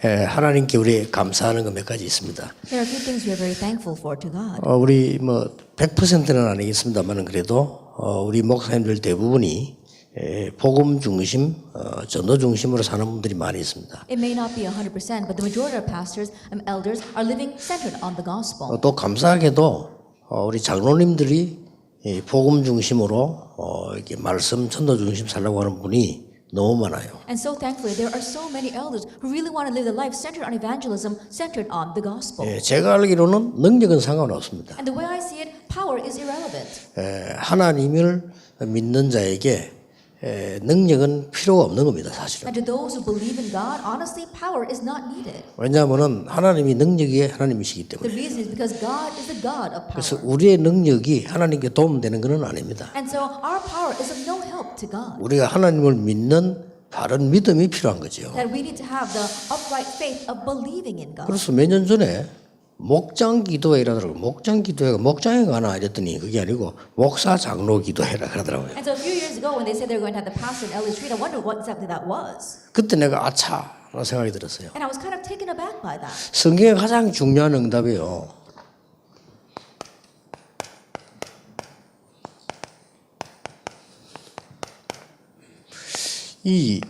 하나님께 우리 감사하는 것 몇 가지 있습니다. There are a few things we are very thankful for to God. 우리 뭐 100%는 아니겠습니다만은 그래도 우리 목사님들 대부분이 복음 중심, 전도 중심으로 사는 분들이 많이 있습니다. It may not be 100%, but the majority of pastors and elders are living centered on the gospel. 또 감사하게도 우리 장로님들이 복음 중심으로 이렇게 말씀 전도 중심 살라고 하는 분이 너무 많아요. And so thankfully, there are so many elders who really want to live their life centered on evangelism, centered on the gospel. 제가 알기로는 능력은 상관없습니다. And the way I see it, power is irrelevant. 하나님을 믿는 자에게 능력은 필요가 없는 겁니다, 사실은. And to those who believe in God, honestly, power is not needed. 왜냐하면 하나님이 능력이 하나님이시기 The 때문에. reason is because God is the God of 그래서 power. 우리의 능력이 하나님께 도움되는 것은 아닙니다. And so our power is of no help to God. 우리가 하나님을 믿는 바른 믿음이 필요한 거죠. That we need to have the upright faith of believing in God. 그래서 몇 년 전에 목장 기도회라더라고요. 목장 기도회가 목장에 가나 이랬더니 그게 아니고 목사 장로 기도회라 그러더라고요. And so a few years ago, when they said they were going to have the pastor and elder retreat, I wondered what exactly that was. 그때 내가 아차 라는 생각이 들었어요. And I was kind of taken aback by that. 성경의 가장 중요한 응답이에요. 이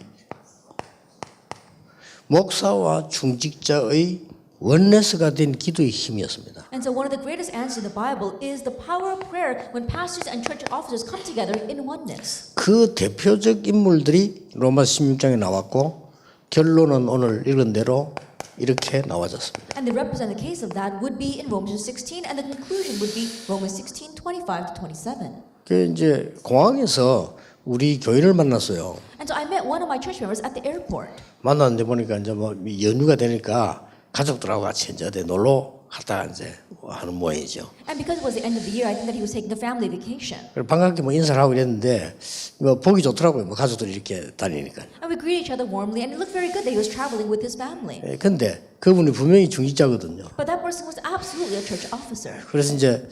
목사와 중직자의 원네스가 된 기도의 힘이었습니다. And so one of the greatest answers in the Bible is the power of prayer when pastors and church officers come together in oneness. 그 대표적 인물들이 로마 16장에 나왔고 결론은 오늘 읽은 대로 이렇게 나와졌습니다. And the representative case of that would be in Romans 16, and the conclusion would be Romans 16:25 to 27. 그 이제 공항에서 우리 교인을 만났어요. And so I met one of my church members at the airport. 만났는데 보니까 이제 뭐 연휴가 되니까 가족들하고 같이 이제 어디 놀러 갔다가 이제 하는 모양이죠. And because it was the end of the year, I think that he was taking a family vacation. 그래서 반갑게 뭐 인사를 하고 이랬는데 뭐 보기 좋더라고요. 뭐 가족들이 이렇게 다니니까. And we greeted each other warmly, and it looked very good that he was traveling with his family. 근데 그분이 분명히 중직자거든요. But that person was absolutely a church officer. 그래서 이제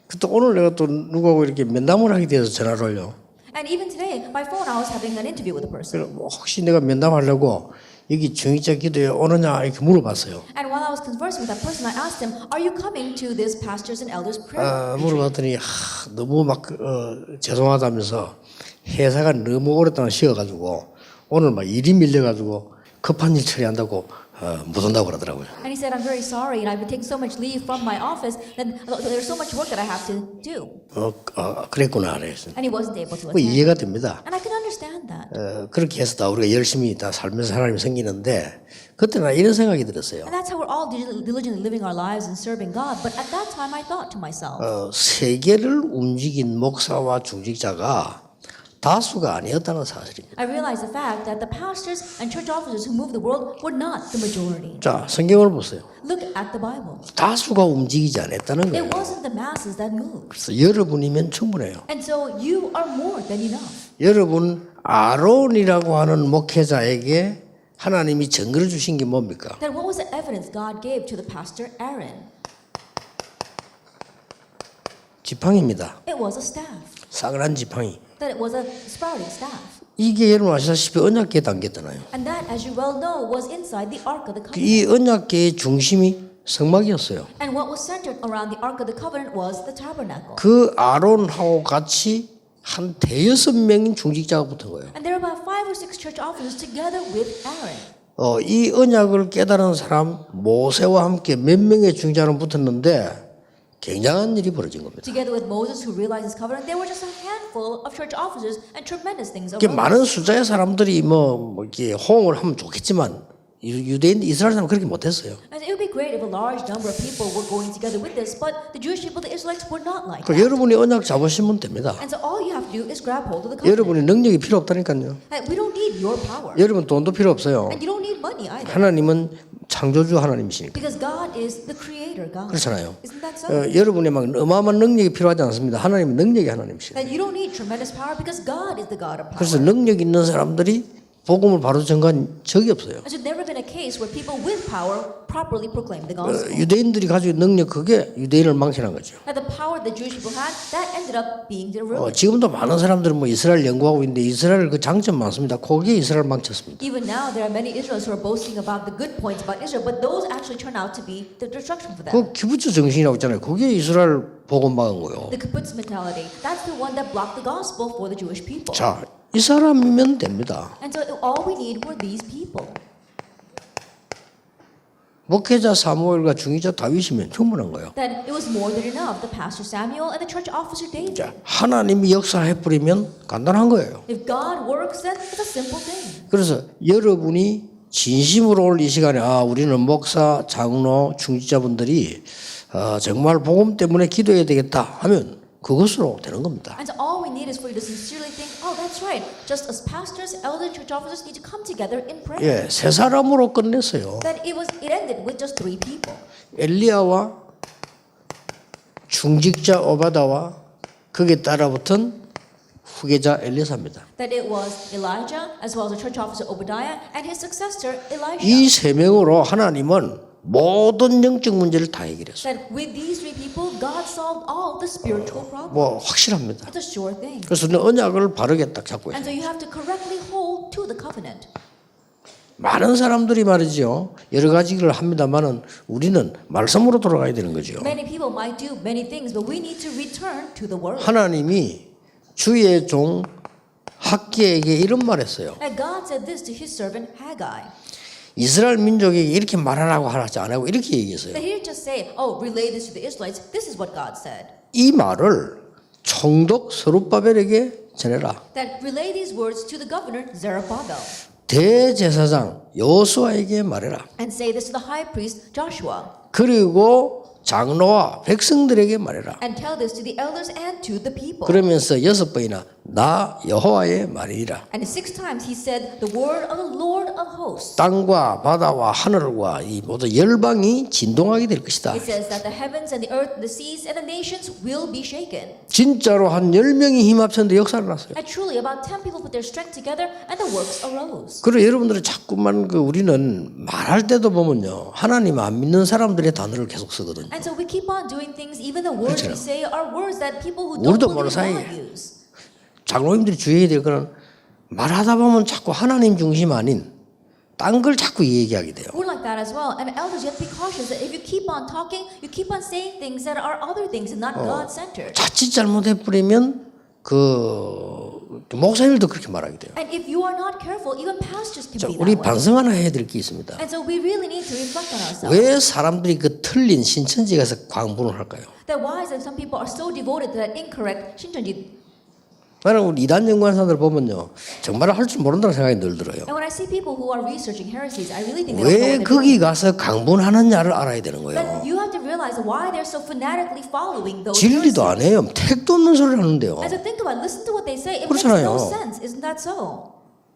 그때 오늘 내가 또 누구하고 이렇게 면담을 하게 돼서 전화를 해요. And even today, by phone, I was having an interview with a person. 그래서 뭐 혹시 내가 면담하려고 여기 중직자 기도에 오느냐 이렇게 물어봤어요. And while I was conversing with that person, I asked him, "Are you coming to this pastors and elders prayer?" 물어봤더니 너무 막 죄송하다면서 회사가 너무 오랫동안 쉬어가지고 오늘 막 일이 밀려가지고 급한 일 처리한다고 못 온다고 그러더라고요. And he said, "I'm very sorry, and I've been taking so much leave from my office that there's so much work that I have to do." 그랬구나 그랬어요. And he wasn't able to 뭐 attend. 이해가 됩니다. And I can understand that. 그렇게 해서 다 우리가 열심히 다 살면서 하나님이 생기는데 그때 나 이런 생각이 들었어요. And that's how we're all diligently living our lives and serving God. But at that time, I thought to myself, 세계를 움직인 목사와 중직자가 다수가 아니었다는 사실입니다. I realized the fact that the pastors and church officers who moved the world were not the majority. 자, 성경을 보세요. Look at the Bible. 다수가 움직이지 않았다는 거예요. It wasn't the masses that moved. 그래서 여러분이면 충분해요. And so you are more than enough. 여러분 아론이라고 하는 목회자에게 하나님이 증거를 주신 게 뭡니까? Then what was the evidence God gave to the pastor Aaron? 지팡이입니다. It was a staff. 싸그란 지팡이. That it was a sprouting staff. 이게 여러분 아시다시피 언약궤에 담겼잖아요. And that, as you well know, was inside the Ark of the Covenant. 이 언약궤의 중심이 성막이었어요. And what was centered around the Ark of the Covenant was the tabernacle. 그 아론하고 같이 한 대여섯 명인 중직자가 붙은 거예요. And there were about 5 or 6 church officers together with Aaron. 이 언약을 깨달은 사람 모세와 함께 몇 명의 중직자는 붙었는데 굉장한 일이 벌어진 겁니다. Together with Moses, who realized his covenant, there were just a handful of church officers, and tremendous things 이게 arose. 많은 숫자의 사람들이 뭐 이렇게 호응을 하면 좋겠지만 유대인 이스라엘 사람은 그렇게 못했어요. And it would be great if a large number of people were going together with this, but the Jewish people, the Israelites, were not like 그 that. 여러분이 언약 잡으시면 됩니다. And so all you have to do is grab hold of the covenant. 여러분이 능력이 필요 없다니까요. And we don't need your power, 여러분 돈도 필요 없어요. and you don't need money either, 하나님은 창조주 하나님이시니까. because God is the Creator God. 그렇잖아요. Isn't that so? 여러분이 막 어마어마한 능력이 필요하지 않습니다. 하나님은 능력이 하나님이시죠. That you don't need tremendous power because God is the God of power. 그래서 능력 있는 사람들이 복음을 바로 전가한 적이 없어요. There's never been a case where people with power properly proclaim the gospel. 유대인들이 가지고 있는 능력 그게 유대인을 망신한 거죠. And the power the Jewish people had, that ended up being their ruin. 지금도 많은 사람들은 뭐 이스라엘 연구하고 있는데 이스라엘 그 장점 많습니다. 거기에 이스라엘 망쳤습니다. Even now, there are many Israelites who are boasting about the good points about Israel, but those actually turn out to be the destruction for them. 그 기부처 정신이라고 있잖아요. 거기에 이스라엘 복음 막은 거요. The kibbutz mentality, that's the one that blocked the gospel for the Jewish people. 자, 이 사람이면 됩니다. And so all we need were these people. 목회자 사무엘과 중위자 다윗이면 충분한 거예요. That it was more than enough. The pastor Samuel and the church officer David. 자, 하나님이 역사해 버리면 간단한 거예요. If God works, then it's a simple thing. 그래서 여러분이 진심으로 오늘 이 시간에 우리는 목사, 장로, 중지자분들이 정말 복음 때문에 기도해야 되겠다 하면 그것으로 되는 겁니다. And so all we need is for you to sincerely think, oh, that's right. Just as pastors, elders, church officers need to come together in prayer. 예, 세 사람으로 끝냈어요. That it ended with just 3 people. 엘리야와 중직자 오바다와 거기에 따라붙은 후계자 엘리사입니다. That it was Elijah as well as the church officer Obadiah and his successor Elisha. 이 세 명으로 하나님은 모든 영적 문제를 다 해결했어요. That with these 3 people, God solved all the spiritual problems. 뭐 확실합니다. It's a sure thing. 그래서 언약을 바르게 딱 잡고 And 있어요. so you have to correctly hold to the covenant. 많은 사람들이 말이죠. 여러 가지를 합니다만은 우리는 말씀으로 돌아가야 되는 거죠. Many people might do many things, but we need to return to the word. 하나님이 주의 종 학기에게 이런 말했어요. And God said this to his servant Haggai. 이스라엘 민족에게 이렇게 말하라고 하지 안 하고 이렇게 얘기했어요. That he didn't just say, oh, relay this to the Israelites. This is what God said. 이 말을 총독 스룹바벨에게 전해라. That relay these words to the governor Zerubbabel. 대제사장 여호수아에게 말해라. And say this to the high priest Joshua. 그리고 장로와 백성들에게 말해라. And tell this to the elders and to the people. 그러면서 6번이나 나 여호와의 말이라. And 6 times he said the word of the Lord of hosts. 땅과 바다와 하늘과 이 모든 열방이 진동하게 될 것이다. It says that the heavens and the earth, the seas and the nations will be shaken. 진짜로 한 10명이 힘 합쳤는데 역사를 났어요. And truly about 10 people put their strength together and the works arose. 그리고 여러분들은 자꾸만 우리는 말할 때도 보면요. 하나님 안 믿는 사람들의 단어를 계속 쓰거든요. And so we keep on doing things, even the words we say are words that people who 우리도 don't 모르는 believe 사이에. God use. 장로님들이 주의해야 될 거는 말하다 보면 자꾸 하나님 중심 아닌 딴 걸 자꾸 얘기하게 돼요. We're like that as well. And elders, you have to be cautious that if you keep on talking, you keep on saying things that are other things and not God-centered. 자칫 잘못해 버리면 목사님들도 그렇게 말하게 돼요. And if you are not careful, even pastors can 자, be 우리 that way. 반성 하나 해야 될 게 있습니다. And so we really need to reflect on ourselves. 왜 사람들이 그 틀린 신천지 가서 광분을 할까요? That why is it some people are so devoted to that incorrect 신천지? 나는 우리 이단 연구하는 사람들 보면요. 정말 할 줄 모른다는 생각이 늘 들어요. And when I see people who are researching heresies, I really think they don't know 왜 what they're 거기 doing. 가서 강분하느냐를 알아야 되는 But 거예요. you have to realize why they're so fanatically following those 진리도 heresies. 안 해요. 택도 없는 소리를 하는데요. And so think about it. Listen to what they say. It 그렇잖아요. makes no sense. Isn't that so?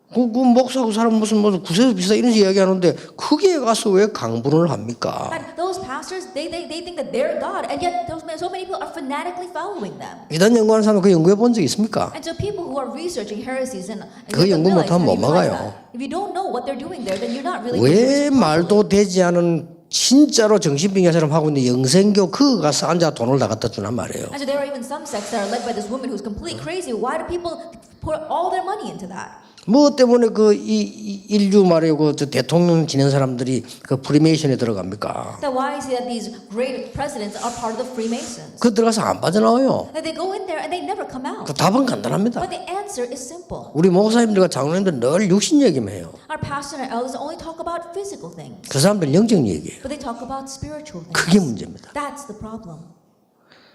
그 목사 그 사람 무슨 구세주 비싸 이런 식으로 이야기하는데 거기에 가서 왜 강분을 합니까? And those pastors, they think that they're God, and yet so many people are fanatically following them. 이단 연구하는 사람 그 연구해 본 적 있습니까? And so people who are researching heresies and 그 you 연구 have to realize, 못하면 have you 못 realized 막아요. that? If you don't know what they're doing there, then you're not really 왜 doing research 말도 properly. 되지 않은 진짜로 정신병자처럼 하고 있는 영생교 그 가서 앉아 돈을 다 갖다 주란 말이에요. And so there are even some sects that are led by this woman who's completely crazy. Why do people put all their money into that? 뭐 때문에 이 인류 말이고 저 대통령 지낸 사람들이 그 프리메이션에 들어갑니까? That why is it that these great presidents are part of the Freemasons? 그 들어가서 안 빠져나와요. That they go in there and they never come out. 그 답은 간단합니다. But the answer is simple. 우리 목사님들과 장로님들 늘 육신 얘기만 해요. Our pastors and our elders only talk about physical things, 그 사람들 영적 얘기예요. but they talk about spiritual things. 그게 문제입니다. That's the problem.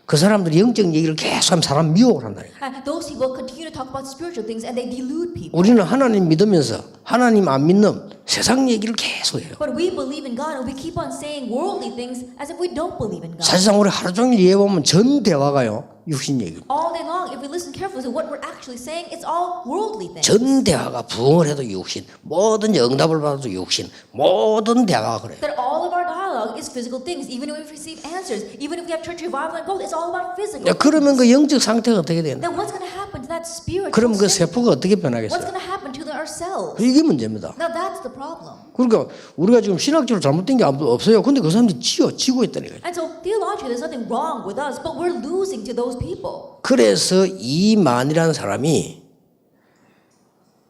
그 사람들이 영적 얘기를 계속하면 사람 미혹을 한다니까. And those people continue to talk about spiritual things and they delude people. 우리는 하나님 믿으면서 하나님 안 믿는 세상 얘기를 계속해요. But we believe in God and we keep on saying worldly things as if we don't believe in God. 사실상 우리 하루 종일 이해 보면 전 대화가요 육신 얘기. All day long, if we listen carefully to what we're actually saying, it's all worldly things. 전 대화가 부흥을 해도 육신, 모든 응답을 받아도 육신, 모든 대화가 그래요. That all of our dialogue is physical things. Even if we receive answers, even if we have church revival and growth, it's all about physical. 야, 그러면 그 영적 상태가 어떻게 되나? Then what's going to happen to that spiritual 그럼 그 state? 세포가 어떻게 What's 변하겠어요? going to happen to the ourselves. 이게 문제입니다. Now that's the problem. 그러니까 우리가 지금 신학적으로 잘못된 게 없어요. 근데 그 사람들이 지고 있다니까요. And so theologically, there's nothing wrong with us, but we're losing to those people. 그래서 이만이라는 사람이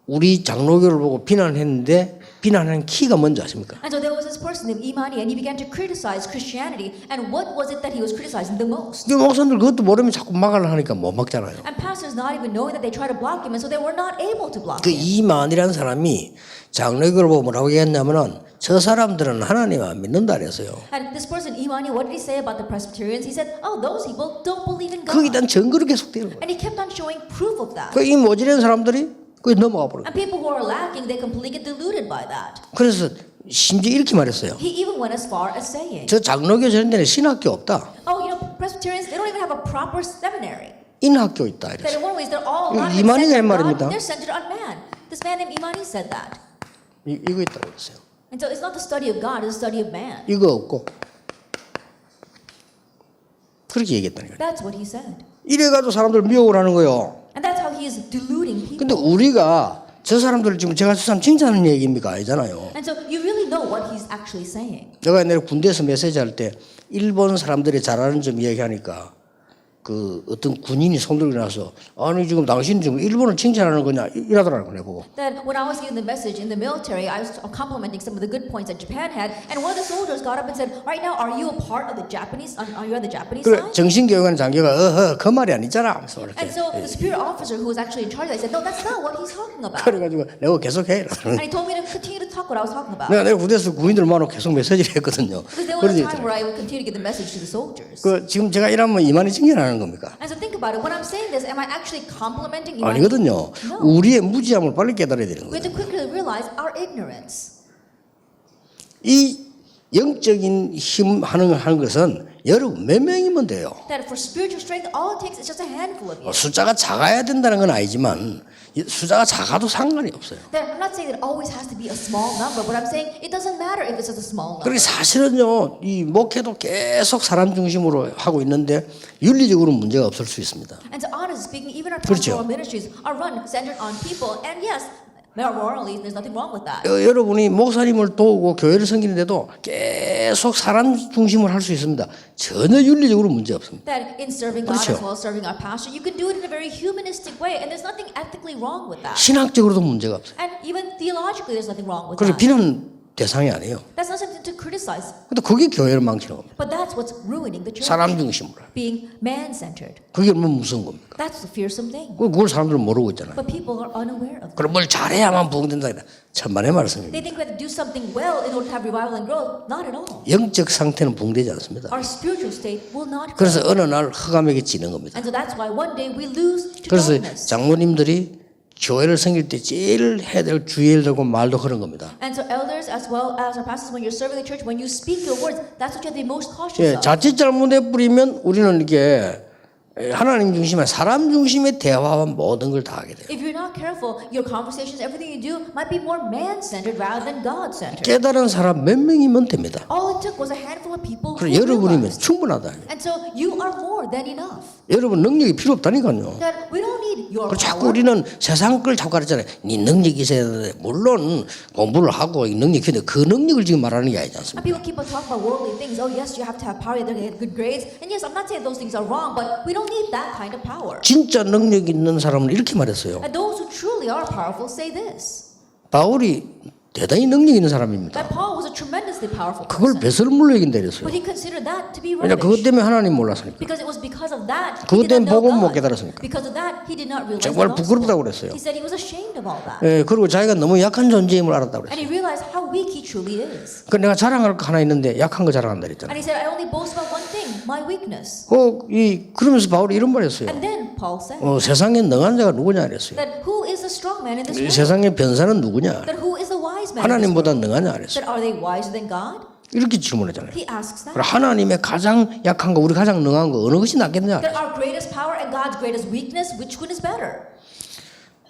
우리 장로교를 보고 비난했는데 비난하는 키가 뭔지 아십니까? And so there was this person named Imani, and he began to criticize Christianity. And what was it that he was criticizing the most? 이 목사님들 그것도 모르면 자꾸 막으려 하니까 못 막잖아요. And pastors not even knowing that they try to block him, and so they were not able to block 그 him. 이만이라는 사람이 장로교를 보고 뭐라고 얘기했냐면은 저 사람들은 하나님 안 믿는다 그랬어요. And this person Imani, what did he say about the Presbyterians? He said, "Oh, those people don't believe in God." 거기에 대한 증거를 계속 대는 거예요. And he kept on showing proof of that. 그 이 모질한 사람들이 거기 넘어가 버려요. And people who are lacking, they completely get deluded by that. 그래서 심지어 이렇게 말했어요. He even went as far as saying, 저 장로교 저런 데는 신학교 없다. "Oh, you know, Presbyterians, they don't even have a proper seminary. 인학교 있다. That 이랬어요. in one way, they're all 이거 not 이만희가 한 centered on 말입니다. God, they're centered on man." This man named Imani said that. 이거 있다고 그랬어요. And so it's not the study of God, it's the study of man. 이거 없고 그렇게 얘기했다니까요. That's what he said. 이래가지고 사람들 미혹을 하는 거예요. And that's how he is deluding people. 근데 우리가 저 사람들을 지금 제가 저 사람 칭찬하는 얘기입니까? 아니잖아요. And so you really know what he's actually saying. 내가 옛날에 군대에서 메시지 할 때 일본 사람들이 잘하는 점 얘기하니까 그 어떤 군인이 손들고 나서 아니 지금 당신 지금 일본을 칭찬하는 거냐 이러더라고요. 내보고. That when I was giving the message in the military, I was complimenting some of the good points that Japan had, and one of the soldiers got up and said, "Right now, are you a part of the Japanese? Are you on the Japanese 그래 side?" 정신교육원 장교가 그 말이 아니잖아. 하면서 And so the 그랬대. superior officer who was actually in charge of that said, "No, that's not what he's talking about." 그래가지고 내가 계속해. And he told me to continue to talk what I was talking about. 내가 군대에서 군인들 만나고 계속 메시지를 했거든요. Because there was a 그러지 time where I would continue to get the message to the soldiers. 그 지금 제가 이러면 이만희 칭찬하는 겁니까? And so think about it. When I'm saying this, am I actually complimenting Imani? 아니거든요. No. 우리의 무지함을 빨리 깨달아야 되는 We have 거예요. to quickly realize our ignorance. 이 영적인 힘 하는 것은 여러분 몇 명이면 돼요. That for spiritual strength, all it takes is just a handful of you. 숫자가 작아야 된다는 건 아니지만 숫자가 작아도 상관이 없어요. That I'm not saying it always has to be a small number, but I'm saying it doesn't matter if it's just a small number. 그리고 사실은요, 이 목회도 계속 사람 중심으로 하고 있는데 윤리적으로 문제가 없을 수 있습니다. And so honestly speaking, even our 그렇죠. pastoral ministries are run centered on people, and yes, morally, there's nothing wrong with that. 여러분이 목사님을 도우고 교회를 섬기는데도 계속 사람 중심으로 할 수 있습니다. 전혀 윤리적으로 문제 없습니다. That in serving God 그렇죠. as well as serving our pastor, you can do it in a very humanistic way, and there's nothing ethically wrong with that. 신학적으로도 문제가 없어요. And even theologically, there's nothing wrong with 그래서 that. 비난 대상이 아니에요. That's not something to criticize, 근데 그게 교회를 망치는 겁니다. but that's what's ruining the church. 사람 중심으로. Being man-centered. 그게 얼마나 무서운 겁니까? That's the fearsome thing. 그걸 사람들은 모르고 있잖아요. But people are unaware of that. 그럼 뭘 잘해야만 부흥된다. 천만의 말씀입니다. They think we have to do something well in order to have revival and growth. Not at all. 영적 상태는 부흥되지 않습니다. Our spiritual state will not grow. 그래서 어느 날 흑암에게 지는 겁니다. And so that's why one day we lose to 그래서 darkness. 장로님들이 교회를 섬길 때 제일 해야 될 주의를 두고 말도 그런 겁니다. And so elders as well as our pastors, when you're serving the church, when you speak your words, that's what you have to be most cautious 예, of. 자칫 잘못해 뿌리면 우리는 이게 하나님 중심에 사람 중심의 대화와 모든 걸 다 하게 돼요. If you're not careful, your conversations, everything you do might be more man-centered rather than God-centered. 깨달은 사람 몇 명이면 됩니다. All it took was a handful of people who 그래서 여러분이면 realized. 충분하다. And so you are more than enough. 여러분 능력이 필요 없다니까요. That we don't need your 그리고 자꾸 power. 우리는 세상 걸 자꾸 가르치잖아요. 네 능력이 있어야 되는데 물론 공부를 하고 이 능력이 있는데 그 능력을 지금 말하는 게 아니지 않습니까? And people keep on talking about worldly things. Oh, yes, you have to have power, you have to get good grades. And yes, I'm not saying those things are wrong, but we don't need that kind of power. 진짜 능력 있는 사람은 이렇게 말했어요. And those who truly are powerful say this. 바울이 대단히 능력 있는 사람입니다. That Paul was a tremendously powerful 그걸 person. 배설물로 얘긴다 그랬어요. But he considered that to be 왜냐 그것 rubbish. 때문에 하나님 몰랐으니까. Because it was because of that 그것 he did 때문에 not know 복음 못 God. 깨달았으니까. Because of that he did not realize 정말 the 부끄럽다고 gospel. 그랬어요. He said he was ashamed of all that. 예, 그리고 자기가 너무 약한 존재임을 알았다고 And 그랬어요. he realized how weak he truly is. 그 내가 자랑할 거 하나 있는데 약한 거 자랑한다 And 그랬잖아요. he said, I only boast about one thing, my weakness. 그러면서 바울이 이런 말 했어요. And then Paul said 세상에 능한 자가 누구냐 그랬어요. that who is the strong man in this 이 world? 세상의 변사는 누구냐? That who is the wise man in this world? 하나님보다 능하냐 그랬어요. That are they wiser than God? 이렇게 질문했잖아요. He asks that. 그럼 하나님의 가장 약한 거, 우리 가장 능한 거 어느 것이 낫겠냐? That our greatest power and God's greatest weakness, which one is better?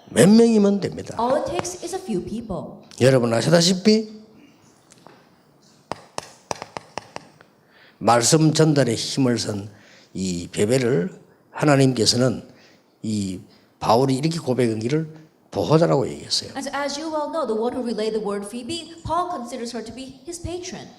몇 명이면 됩니다. All it takes is a few people. 여러분 아시다시피 말씀 전달에 힘을 쓴 이 베베를 하나님께서는 이 바울이 이렇게 고백하기를 보호자라고 얘기했어요. As you well know, the one who relayed the word Phoebe, Paul considers her to be his patron.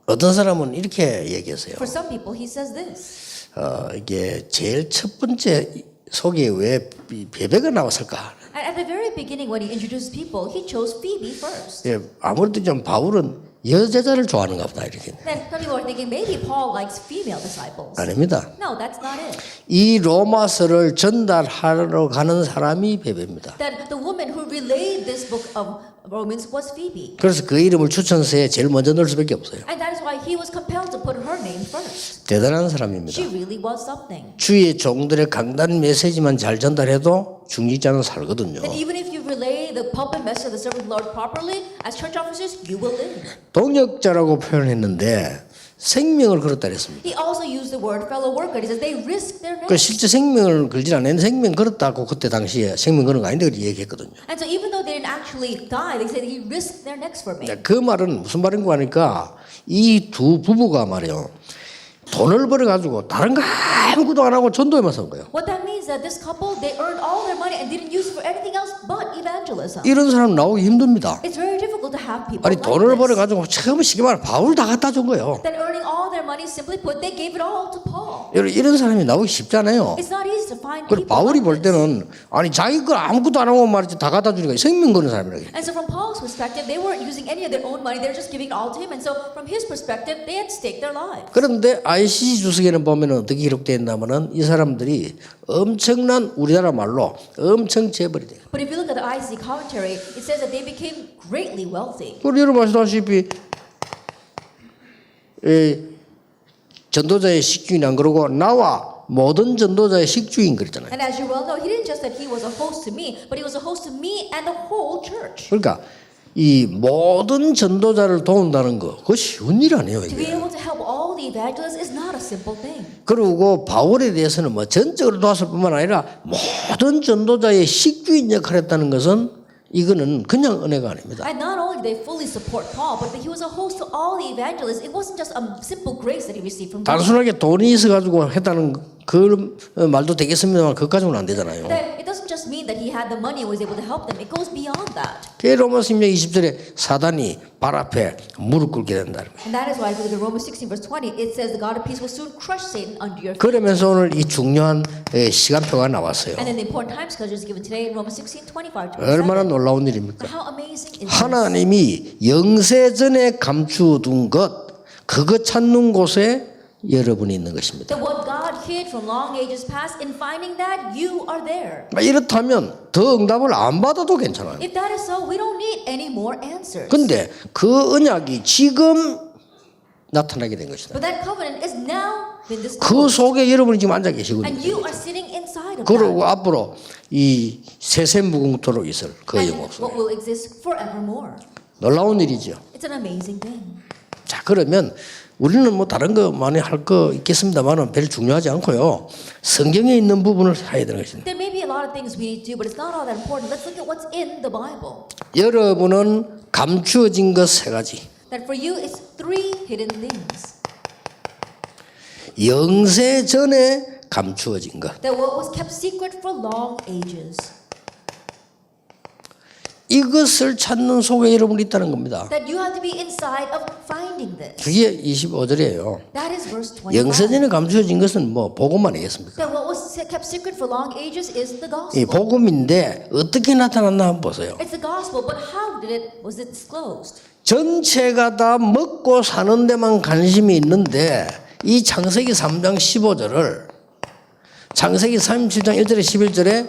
어떤 사람은 이렇게 얘기했어요. For some people, he says this. 이게 제일 첫 번째 소개에 왜 베베가 나왔을까? At the very beginning, when he introduced people, he chose Phoebe first. 예, 아무래도 좀 바울은 여제자를 좋아하는가 보다 이렇게. Then some people are thinking maybe Paul likes female disciples. 아닙니다. No, that's not it. 이 로마서를 전달하러 가는 사람이 베베입니다. That the woman who relayed this book of Romans was Phoebe. 그래서 그 이름을 추천서에 제일 먼저 넣을 수밖에 없어요. And that is why he was compelled to put her name first. 대단한 사람입니다. She really was something. 주의 종들의 강단 메시지만 잘 전달해도 중직자는 살거든요. That even if you relay the pulpit message of the servant of the Lord properly, as church officers, you will live. 동역자라고 표현했는데 생명을 걸었다 그랬습니다. He also used the word fellow worker. He says they risk their 그 necks. 실제 생명을 걸지 않는 생명 걸었다고 그때 당시에 생명 거는 거 아닌데 그렇게 얘기했거든요. And so even though they didn't actually die, they said he risked their necks for me. 그 말은 무슨 말인가 하니까 이 두 부부가 말이요. 돈을 벌어가지고 다른 거 아무것도 안 하고 전도에만 쓴 거예요. What that means is that this couple, they earned all their money and didn't use it for anything else but evangelism. 이런 사람 나오기 힘듭니다. It's very difficult to have people 아니 like 돈을 this. 벌어가지고 처음 쉽게 말해 바울 다 갖다 준 거예요. That earning all their money, simply put, they gave it all to Paul. 이런 사람이 나오기 쉽잖아요. It's not easy to find 그리고 people 바울이 like 볼 this. 때는 아니 자기 거 아무것도 안 하고 말이지 다 갖다 주니까 생명 거는 사람이라고. And so from Paul's perspective, they weren't using any of their own money. They were just giving it all to him. And so from his perspective, they had staked their lives. 그런데 ICC 주석에는 보면 어떻게 기록되어 있냐면은 이 사람들이 엄청난 우리나라 말로 엄청 재벌이 돼요. But if you look at the IC commentary, it says that they became greatly wealthy. 우리 여러분 아시다시피 전도자의 식주인 안 그러고 나와 모든 전도자의 식주인 그랬잖아요. And as you well know, he didn't just that he was a host to me, but he was a host to me and the whole church. 그러니까 이 모든 전도자를 도운다는 거 그거 쉬운 일 아니에요 To be 이게. able to help all the evangelists is not a simple thing. 그리고 바울에 대해서는 뭐 전적으로 도왔을 뿐만 아니라 모든 전도자의 식주인 역할을 했다는 것은 이거는 그냥 은혜가 아닙니다. And not only did they fully support Paul, but that he was a host to all the evangelists. It wasn't just a simple grace that he received from God. 단순하게 돈이 있어가지고 했다는 그 말도 되겠습니다만 그까지는 안 되잖아요. That it doesn't just mean that he had the money and was able to help them. It goes beyond that. 그 로마서 16장 20절에 사단이 발 앞에 무릎 꿇게 된다. And that is why if you look at Romans 16 verse 20, it says the God of peace will soon crush Satan under your feet. 그러면서 오늘 이 중요한 시간표가 나왔어요. And then the important time schedule is given today in Romans 16:25 to 얼마나 27. 놀라운 일입니까? How amazing is this? 하나님이 영세전에 감추둔 것 그거 찾는 곳에 여러분이 있는 것입니다. That what God hid from long ages past, in finding that, you are there. 이렇다면 더 응답을 안 받아도 괜찮아요. If that is so, we don't need any more answers. 근데 그 언약이 지금 나타나게 된 것이다. But that covenant is now been 그 disclosed. 속에 여러분이 지금 앉아 계시거든요. And you are sitting inside of 그리고 that. 앞으로 이 세세무궁토록 있을 그 And 영광 what 속에 will exist forevermore. 놀라운 일이죠. It's an amazing thing. 자 그러면 우리는 뭐 다른 거 많이 할 거 있겠습니다만은 별 중요하지 않고요. 성경에 있는 부분을 해야 되는 것입니다. There may be a lot of things we need to do, but it's not all that important. Let's look at what's in the Bible. 여러분은 감추어진 것 세 가지. That for you, it's 3 hidden things. 영세 전에 감추어진 것. That what was kept secret for long ages. 이것을 찾는 속에 여러분이 있다는 겁니다. That you have to be inside of finding this. 그게 25절이에요. That is verse 25. 영세전에 감추어진 것은 뭐 복음만 아니겠습니까? That what was kept secret for long ages is the 이 gospel. 복음인데 어떻게 나타났나 한번 보세요. It's the gospel, but how was it disclosed? 전체가 다 먹고 사는 데만 관심이 있는데 이 창세기 3장 15절을 창세기 37장 1절에 11절에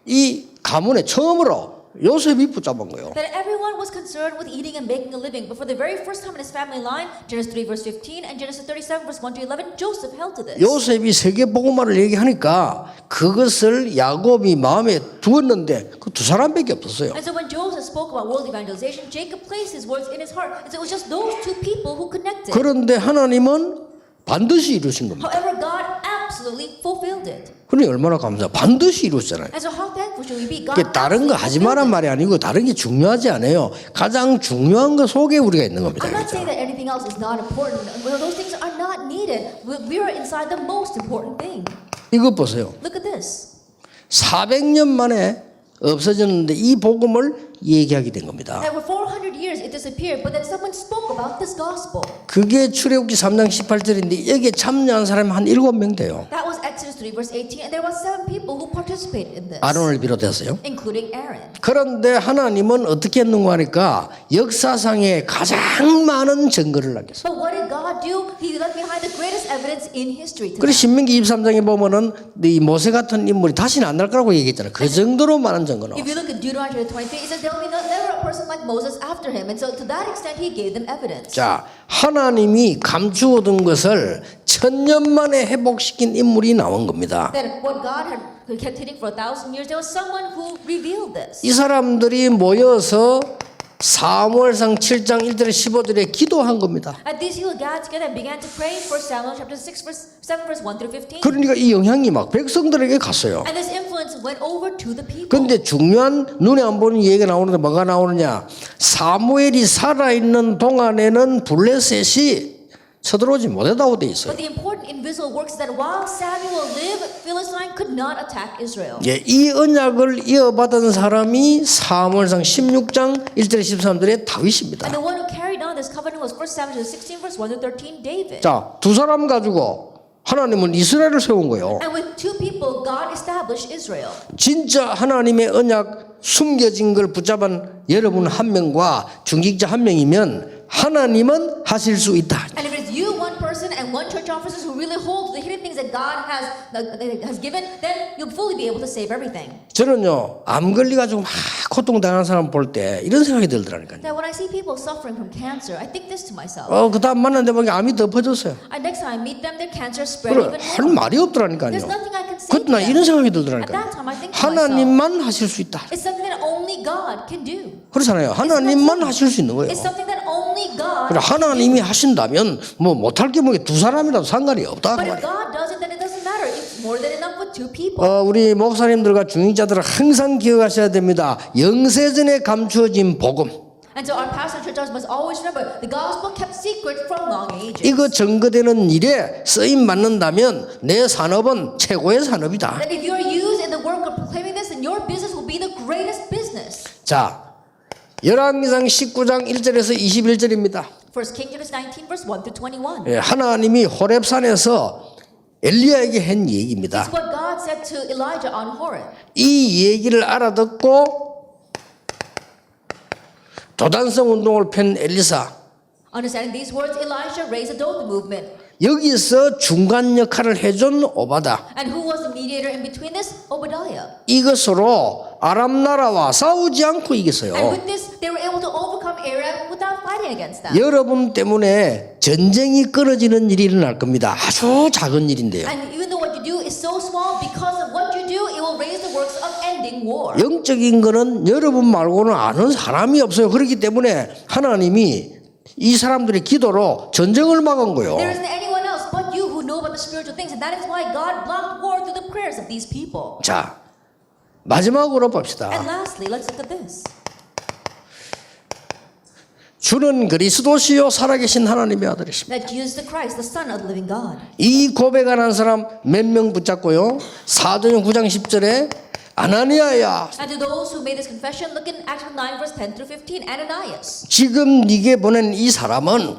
이 가문에 처음으로 요셉이 붙잡은 거예요. That everyone was concerned with eating and making a living, but for the very first time in his family line, Genesis 3 verse 15 and Genesis 37 verse 1 to 11, Joseph held to this. 요셉이 세계복음화를 얘기하니까 그것을 야곱이 마음에 두었는데 그 두 사람밖에 없었어요. And so when Joseph spoke about world evangelization, Jacob placed his words in his heart. And so it was just those two people who connected. 그런데 하나님은 반드시 이루신 겁니다. However, God absolutely fulfilled it. 그러니 얼마나 감사. 반드시 이루었잖아요. And so how thankful should we be? God 이게 다른 거 하지 마란 말이 아니고 다른 게 중요하지 않아요. 가장 중요한 거 속에 우리가 있는 겁니다. I'm not saying that anything else is not important. Well, those things are not needed. We are inside the most important thing. 이것 보세요. Look at this. 400년 만에 없어졌는데 이 복음을 얘기하게 된 겁니다. And for 400 years it disappeared, but then someone spoke about this gospel. 그게 출애굽기 3장 18절인데 여기에 참여한 사람이 한 7명 돼요. That was Exodus 3 verse 18, and there were 7 people who participated in this, 아론을 비롯해서요. including Aaron. 그런데 하나님은 어떻게 했는가 하니까 역사상에 가장 많은 증거를 남겼어요. But what did God do? He left behind the greatest evidence in history. 그래서 신명기 23장에 보면은 이 모세 같은 인물이 다시는 안 날 거라고 얘기했잖아요. 그 정도로 많은 증거는. If you look at Deuteronomy 23, it says there will be never a person like Moses after him. And so to that extent, he gave them evidence. 자, 하나님이 감추어둔 것을 1000년 만에 회복시킨 인물이 나온 겁니다. That what God had kept hiding for 1,000 years, there was someone who revealed this. 이 사람들이 모여서 사무엘상 7장 1절에 15절에 기도한 겁니다. And these people gathered together and began to pray for Samuel chapter 6 verse 7 verse 1 through 15. 그러니까 이 영향이 막 백성들에게 갔어요. And this influence went over to the people. 그런데 중요한 눈에 안 보는 얘기가 나오는데 뭐가 나오느냐? 사무엘이 살아있는 동안에는 블레셋이 쳐들어오지 못했다고 돼 있어요. But the important invisible works is that while Samuel lived, Philistine could not attack Israel. 예, 이 언약을 이어받은 사람이 사무엘상 16장 1절에 13절에 다윗입니다. And the one who carried on this covenant was 1 Samuel 16 verse 1 to 13, David. 자, 두 사람 가지고 하나님은 이스라엘을 세운 거예요. And with 2 people, God established Israel. 진짜 하나님의 언약 숨겨진 걸 붙잡은 여러분 한 명과 중직자 한 명이면 하나님은 하실 수 있다. And if it's you, one person, and one church officers who really hold the hidden things that God has given, then you'll fully be able to save everything. 저는요, 암 걸려가지고 막 고통당하는 사람 볼 때 이런 생각이 들더라니까요. Now, when I see people suffering from cancer, I think this to myself. 그 다음 만났는데 보니까 암이 더 퍼졌어요. And next time I meet them, their cancer spread 그래, even 할 more. 말이 없더라니까요. There's nothing I can say 그때 to 나 이런 them. 생각이 At 들더라니까요. that time, I think to myself, 하나님만 하실 수 있다. it's something that only God can do. 그렇잖아요. 하나님만 하실 수 있는 거예요. It's something that only God 그래, 하나님이 하신다면 뭐 못할 게 뭐 두 사람이라도 상관이 없다. 그 But if 말이에요. God does it, then it doesn't matter. It's more than enough with 2 people. 우리 목사님들과 중직자들은 항상 기억하셔야 됩니다. 영세전에 감추어진 복음. And so our pastor and church must always remember the gospel kept secret from long ages. 이거 증거되는 일에 쓰임 받는다면 내 산업은 최고의 산업이다. That if you're used in the work of proclaiming this, then your business will be the greatest business. 자, 열왕기상 19장 1절에서 21절입니다. 1 King chapter 19 verse 1 to 21. 예, 하나님이 호렙산에서 엘리야에게 한 얘기입니다. It's what God said to Elijah on Horeb. 이 얘기를 알아듣고 도단성 운동을 편 엘리사, Understanding these words, Elisha raised the Dothan movement. 여기서 중간 역할을 해준 오바다, And who was the mediator in between this? Obadiah. 이것으로 아람 나라와 싸우지 않고 And 이겼어요. with this, they were able to overcome Aram without fighting against them. 여러분 때문에 전쟁이 끊어지는 일이 일어날 겁니다. 아주 작은 일인데요. And even though what you do is so small, because of what you do, it will raise the works of ending war. 영적인 거는 여러분 말고는 아는 사람이 없어요. 그렇기 때문에 하나님이 이 사람들의 기도로 전쟁을 막은 거예요. There isn't anyone else but you who know about the spiritual things, and that is why God blocked war through the prayers of these people. 자, 마지막으로 봅시다. And lastly, let's look at this. 주는 그리스도시요 살아계신 하나님의 아들이십니다. That Jesus the Christ, the Son of the living God. 이 고백하는 사람 몇 명 붙잡고요. 사도행 9장 10절에 아나니아야, And to those who made this confession, look in Acts 9 verse 10 through 15, Ananias. 지금 네게 보낸 이 사람은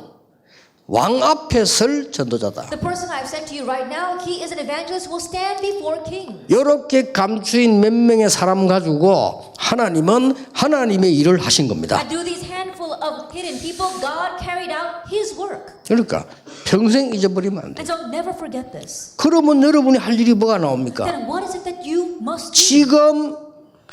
왕 앞에 설 전도자다. The person I have sent to you right now, he is an evangelist who will stand before kings. 이렇게 감추인 몇 명의 사람 가지고 하나님은 하나님의 일을 하신 겁니다. And through these handful of hidden people, God carried out his work. 그러니까 평생 잊어버리면 안 돼. And so never forget this. 그러면 여러분이 할 일이 뭐가 나옵니까? Then what is it that you must do? 지금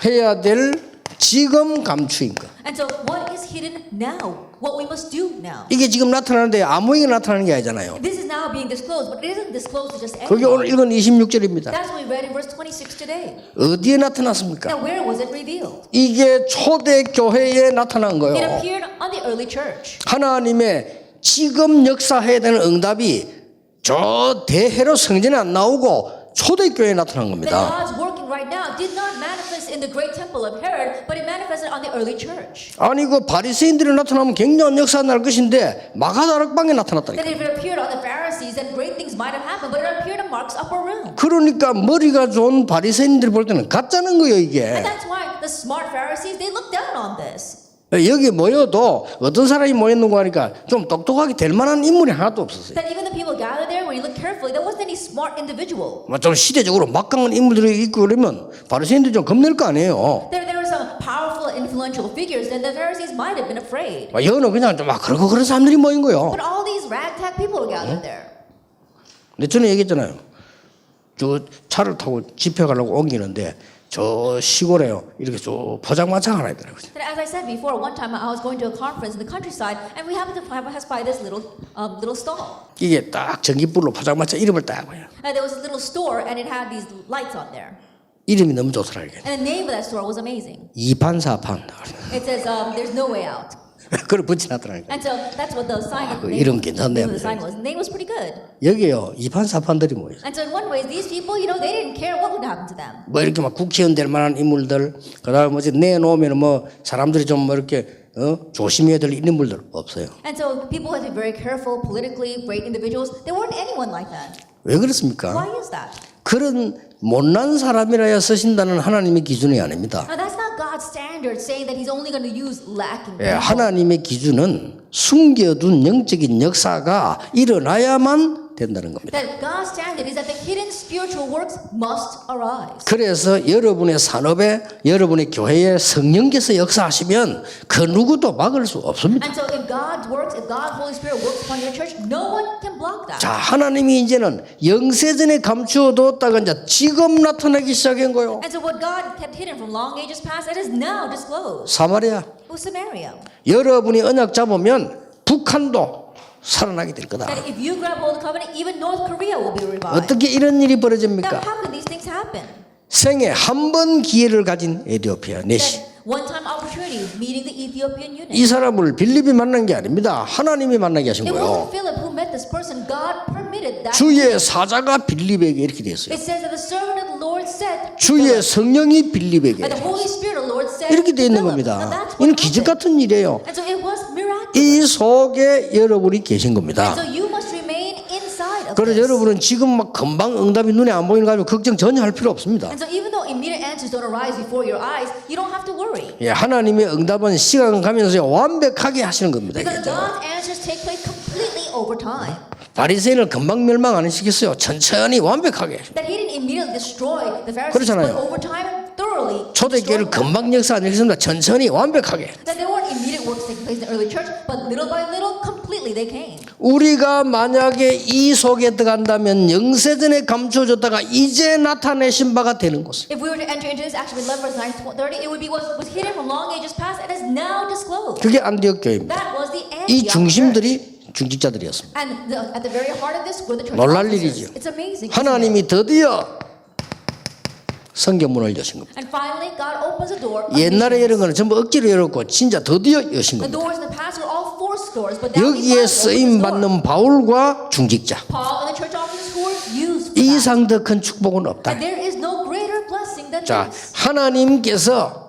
해야 될 지금 감추인 것. And so what is hidden now? What we must do now? 이게 지금 나타나는데 아무에게 나타나는 게 아니잖아요. This is now being disclosed, but it isn't disclosed to just 그게 오늘 anyone. 읽은 26절입니다. That's what we read in verse 26 today. 어디에 나타났습니까? Now where was it revealed? 이게 초대 교회에 나타난 It 거예요. appeared on the early church. 하나님의 지금 역사해야 되는 응답이 저 대회로 성전에 안 나오고 초대교회에 나타난 That 겁니다. God's working right now did not manifest in the great temple of Herod, but it manifested on the early church. 아니 그 바리새인들이 나타나면 굉장한 역사가 날 것인데 마가다락방에 That 나타났다니까. if it appeared on the Pharisees, then great things might have happened, but it appeared on Mark's upper room. 그러니까 머리가 좋은 바리새인들이 볼 때는 가짜는 거예요, And 이게. that's why the smart Pharisees, they look down on this. 여기 모여도 어떤 사람이 모였는고 하니까 좀 똑똑하게 될 만한 인물이 하나도 없었어요. That even the people gathered there, when you look carefully, there wasn't any smart individual. 좀 시대적으로 막강한 인물들이 있고 그러면 바리새인들이 좀 겁낼 거 아니에요. There were some powerful, influential figures, and the Pharisees might have been afraid. 여기는 그냥 막 그러고 그런 사람들이 모인 거예요. But all these ragtag people were gathered there. 근데 전에 얘기했잖아요. 저 차를 타고 집회 가려고 옮기는데 저 시골에요. 이렇게 저 포장마차 하나 있더라고요. And as I said before, one time I was going to a conference in the countryside, and we happened to pass by this little stall. 이게 딱 전기불로 포장마차 이름을 딱 해요. And there was a little store, and it had these lights on there. 이름이 너무 좋더라고요. And the name of that store was amazing. 이판사판. It says, there's no way out. 그걸 붙여놨더라고요. And so that's what the sign, 그 name, 이름 name 괜찮네요. of the sign was. The name was pretty good. 여기요. 이판사판들이 모여요. And so in one way, these people, they didn't care what would happen to them. 뭐 이렇게 막 국회의원 될 만한 인물들, 그다음에 뭐지 내놓으면 뭐 사람들이 좀 뭐 이렇게 조심해야 될 인물들 없어요. And so people had to be very careful, politically great individuals. There weren't anyone like that. 왜 그렇습니까? Why is that? 그런 못난 사람이라야 쓰신다는 하나님의 기준이 아닙니다. Now that's not God's standard saying that He's only going to use lacking 예, people. 하나님의 기준은 숨겨둔 영적인 역사가 일어나야만 된다는 겁니다. That God's standard is that the hidden spiritual works must arise. 그래서 여러분의 산업에 여러분의 교회에 성령께서 역사하시면 그 누구도 막을 수 없습니다. And so if God works, if God's Holy Spirit works upon your church, no one can block that. 자, 하나님이 이제는 영세전에 감추어 뒀다가 이제 지금 나타나기 시작한 거예요. And so what God kept hidden from long ages past, it is now disclosed. 사마리아, With Samaria. 여러분이 언약 잡으면 북한도 살아나게 될 거다. That if you grab hold of the covenant, even North Korea will be revived. 어떻게 이런 일이 Now 벌어집니까? how can these things happen? 생애 한 번 기회를 가진 에티오피아 내시. That one-time opportunity meeting the Ethiopian eunuch. 이 사람을 빌립이 만난 게 아닙니다. 하나님이 만나게 하신 It 거예요. wasn't Philip who met this person. God permitted that. 주의 사자가 빌립에게 이렇게 됐어요. It says that the servant of the Lord said to 주의 Philip, 성령이 빌립에게 and the Holy Spirit of the Lord said 이렇게 to 되어 있는 Philip. Now 겁니다. that's what 이는 기적 happened. 같은 일이에요. And so it was miraculous. 이 속에 여러분이 계신 겁니다. And so you must remain inside of 그래서 this. 여러분은 지금 막 금방 응답이 눈에 안 보이는 거 가지고 걱정 전혀 할 필요 없습니다. And so even though immediate answers don't arise before your eyes, you don't have to worry. 예, 하나님의 응답은 시간 가면서 완벽하게 하시는 겁니다. Because 이게. God's answers take place completely over time. 바리새인을 금방 멸망 안 시켰어요. 천천히 완벽하게. That He didn't immediately destroy the Pharisees, 그렇잖아요. but over time, thoroughly 초대교회를 destroyed them. 금방 역사 안 일으켰습니다. 천천히 완벽하게. That there weren't immediate works taking place in the early church, but little by little, completely they came. 우리가 만약에 이 속에 들어간다면 영세전에 감추어졌다가 이제 나타내신 바가 되는 곳. If we were to enter into this, actually 11 verse 9 to 30, it would be what was hidden from long ages past and is now disclosed. 그게 안디옥 교회입니다. That was the 이 Antioch church. 중심들이 중직자들이었습니다. And at the very heart of this were the church 놀랄 officers. 일이죠. It's amazing. isn't it? 하나님이 드디어 성경문을 여신 겁니다. And finally, God opens the door. of 옛날에 missions. 이런 거는 전부 억지로 열었고 진짜 드디어 여신 The 겁니다. doors in the past were all forced doors, but now we 여기에 finally 쓰임 open this door. 받는 바울과 중직자. Paul and the church officers who were used for that. 이상 더 큰 축복은 없다. And there is no greater blessing than 자, this. 하나님께서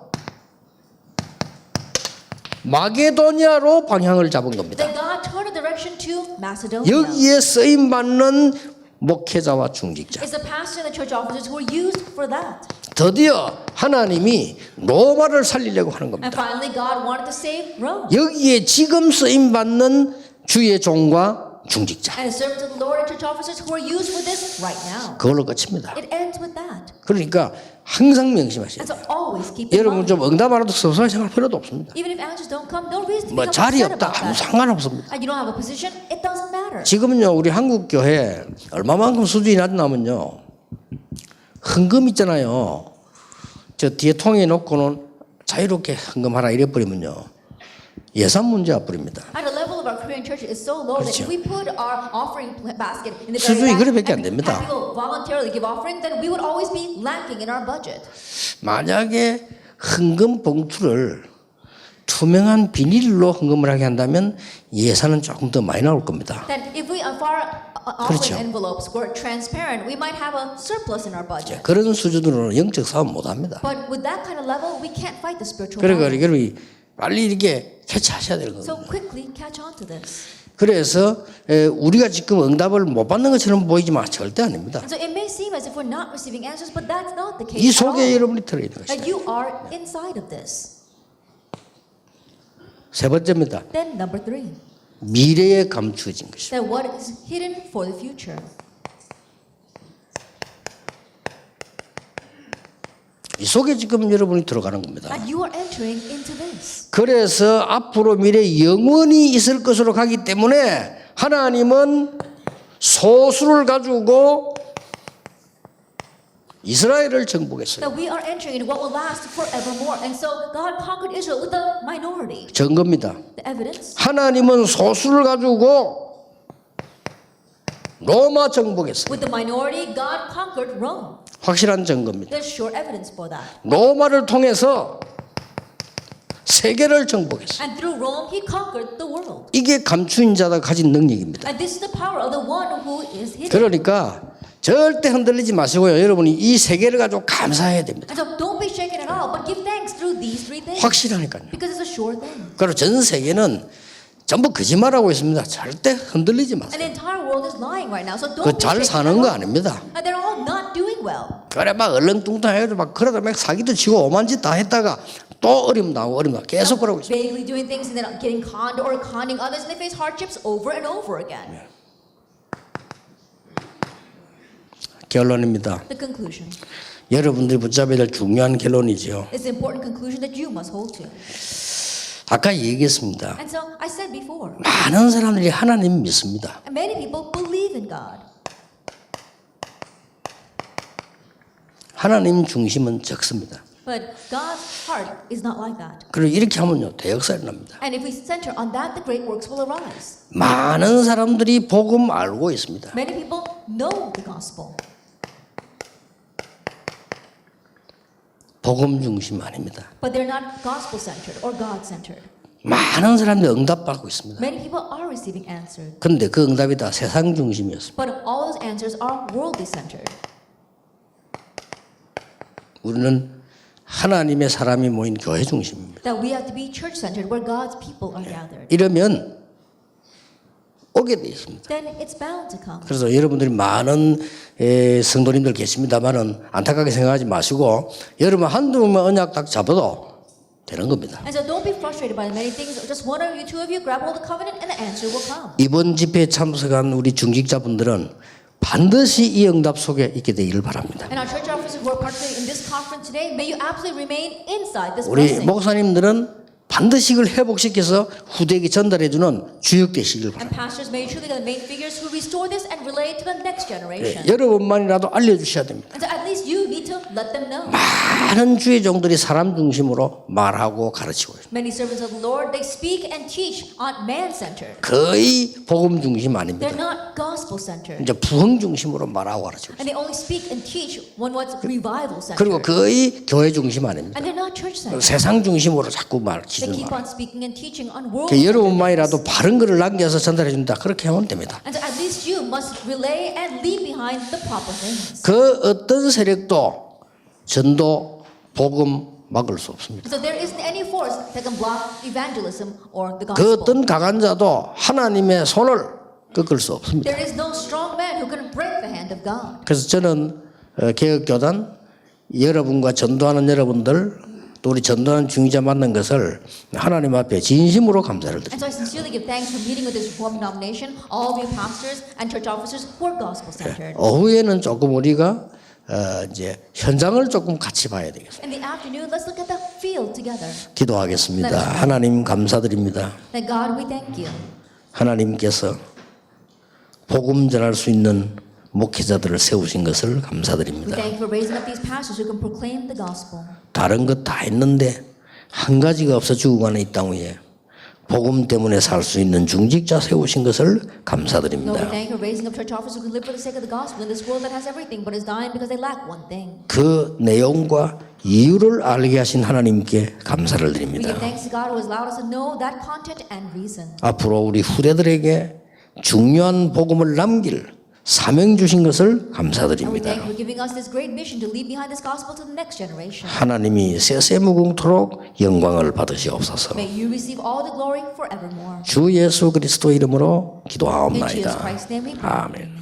마게도니아로 방향을 잡은 겁니다. That God turned the direction to Macedonia. 여기에 쓰임 받는 목회자와 중직자. It's the pastor and the church officers who were used for that. 드디어 하나님이 로마를 살리려고 하는 겁니다. And finally, God wanted to save Rome. 여기에 지금 쓰임 받는 주의 종과 중직자. And the servants of the Lord and church officers who are used for this right now. 그걸로 끝입니다. It ends with that. 그러니까 항상 명심하셔야 And 돼요. so always keep in 여러분 mind. 좀 응답 안 와도 서서히 생각할 필요도 없습니다. Even if answers don't come, no reason to 뭐 become 자리 upset 없다 about 아무 that. 상관없습니다. And you don't have a position, it doesn't matter. 지금은요 우리 한국 교회 얼마만큼 수준이 낮나면요 헌금 있잖아요. 저 뒤에 통에 놓고는 자유롭게 헌금하라 이래 버리면요 예산 문제 와버립니다. At the level of our Korean church is so low that 그렇죠. if we put our offering basket in the 수준이 very 그래밖에 back 안 됩니다. and people voluntarily give offering, then we would always be lacking in our budget. 만약에 헌금 봉투를 투명한 비닐로 헌금을 하게 한다면 예산은 조금 더 많이 나올 겁니다. Then if we if our 그렇죠. offering envelopes were transparent, we might have a surplus in our budget. 그런 수준으로는 영적 싸움 못합니다. But with that kind of level, we can't fight the spiritual 그러니까 battle. 여러분이 빨리 이렇게 캐치하셔야 되는 So 겁니다. quickly catch on to this. 그래서 우리가 지금 응답을 못 받는 것처럼 보이지만 절대 아닙니다. And so it may seem as if we're not receiving answers, but that's not the case 이 at all. 속에 여러분이 들어있는 것이다. That you are inside of this. 세 번째입니다. Then number 3, 미래에 감추어진 것이다. that what is hidden for the future. 이 속에 지금 여러분이 들어가는 겁니다. And you are entering into this. 그래서 앞으로 미래 영원히 있을 것으로 가기 때문에 하나님은 소수를 가지고 이스라엘을 정복했어요. That we are entering into what will last forevermore. And so God conquered Israel with the minority. 증거입니다. The evidence. 하나님은 소수를 가지고 로마 정복했어요. With the minority, God conquered Rome. 확실한 증거입니다. There's sure evidence for that. 로마를 통해서 세계를 정복했어요. And through Rome, he conquered the world. 이게 감추인 자가 가진 능력입니다. And this is the power of the one who is hidden. 그러니까 절대 흔들리지 마시고요. 여러분이 이 세계를 가지고 감사해야 됩니다. And so don't be shaken at all, but give thanks through these 3 things. 확실하니까요. Because it's a sure thing. 그리고 전 세계는 전부 거짓말하고 있습니다. 절대 흔들리지 And 마세요. the entire world is lying right now. So don't 그 be 잘 shaken 사는 at 거 all. 아닙니다. And they're all not doing well. 그래 막 얼렁뚱땅해도 막 그러다 막 사기도 치고 오만 짓 다 했다가 또 어려움 나오고 계속 그러고 있어요. Vaguely doing things and then getting conned or conning others, and they face hardships over and over again. 결론입니다. The conclusion. 여러분들이 붙잡아야 될 중요한 결론이죠. It's the important conclusion that you must hold to. 아까 얘기했습니다. And so I said before, 많은 사람들이 하나님 믿습니다. and many people believe in God. 하나님 중심은 적습니다. But God's heart is not like that. 그리고 이렇게 하면요 대역사를 납니다. And if we center on that, the great works will arise. 많은 사람들이 복음 알고 있습니다. Many people know the gospel. 복음 중심 아닙니다. But they're not gospel-centered or God-centered. 많은 사람들이 응답받고 있습니다. Many people are receiving answers. 그런데 그 응답이 다 세상 중심이었습니다. But all those answers are worldly-centered. 우리는 하나님의 사람이 모인 교회 중심입니다. That we have to be church-centered where God's people are gathered. 이러면 오게 돼 있습니다. Then it's bound to come. 그래서 여러분들이 많은 성도님들 계십니다만은 안타깝게 생각하지 마시고 여러분 한두 번 언약 딱 잡아도 되는 겁니다. And so don't be frustrated by the many things. Just one of you, two of you, grab hold of the covenant and the answer will come. 이번 집회에 참석한 우리 중직자분들은 반드시 이 응답 속에 있게 되기를 바랍니다. And our church officers who are participating in this conference today, may you absolutely remain inside this 우리 blessing. 목사님들은 반드시 이걸 회복시켜서 후대에게 전달해주는 주역 되시길 바랍니다. And pastors, may you truly be the main figures who restore this and relay it to the next generation. 여러분만이라도 알려주셔야 됩니다. And so at least you need to let them know. 많은 주의 종들이 사람 중심으로 말하고 가르치고 있습니다. Many servants of the Lord, they speak and teach on man-centered. 거의 복음 중심 아닙니다. They're not gospel-centered. 이제 부흥 중심으로 말하고 가르치고 있습니다. And they only speak and teach when what's revival-centered. 그리고 거의 교회 중심 아닙니다. And they're not church-centered. 세상 중심으로 자꾸 They 기준 keep 말. on speaking and teaching on 그 world. 여러분만이라도 바른 글을 남겨서 전달해 준다. 그렇게 하면 됩니다. And so at least you must relay and leave behind the proper things. 그 어떤 세력도 전도 복음 막을 수 없습니다. So there isn't any force that can block evangelism or the 그 gospel. 어떤 강한 자도 하나님의 손을 꺾을 수 없습니다. There is no strong man who can break the hand of God. 그래서 저는 개혁교단 여러분과 전도하는 여러분들 또 우리 전도하는 중위자 만난 것을 하나님 앞에 진심으로 감사를 드립니다. And so I sincerely give thanks for meeting with this Reformed denomination, all of you pastors and church officers who are gospel-centered. 오후에는 조금 우리가 이제 현장을 조금 같이 봐야 되겠습니다. In the afternoon, let's look at the field together. 기도하겠습니다. 하나님 감사드립니다. That God, we thank you. 하나님께서 복음 전할 수 있는 목회자들을 세우신 것을 We 감사드립니다. thank you for raising up these pastors who can proclaim the gospel. 다른 것 다 했는데 한 가지가 없어 죽어가는 이 땅 위에 복음 때문에 살 수 있는 중직자 세우신 것을 Lord, we 감사드립니다. thank you for raising up church officers who can live for the sake of the gospel in this world that has everything but is dying because they lack one thing. 그 내용과 이유를 알게 하신 하나님께 감사를 We 드립니다. give thanks to God who has allowed us to know that content and reason. 앞으로 우리 후대들에게 중요한 복음을 남길 사명 주신 것을 And we thank 감사드립니다. you for giving us this great mission to leave behind this gospel to the next generation. 하나님이 세세무궁토록 영광을 받으시옵소서. May you receive all the glory forevermore. 주 예수 그리스도 이름으로 In Jesus 기도하옵나이다. Christ's name we pray. 아멘.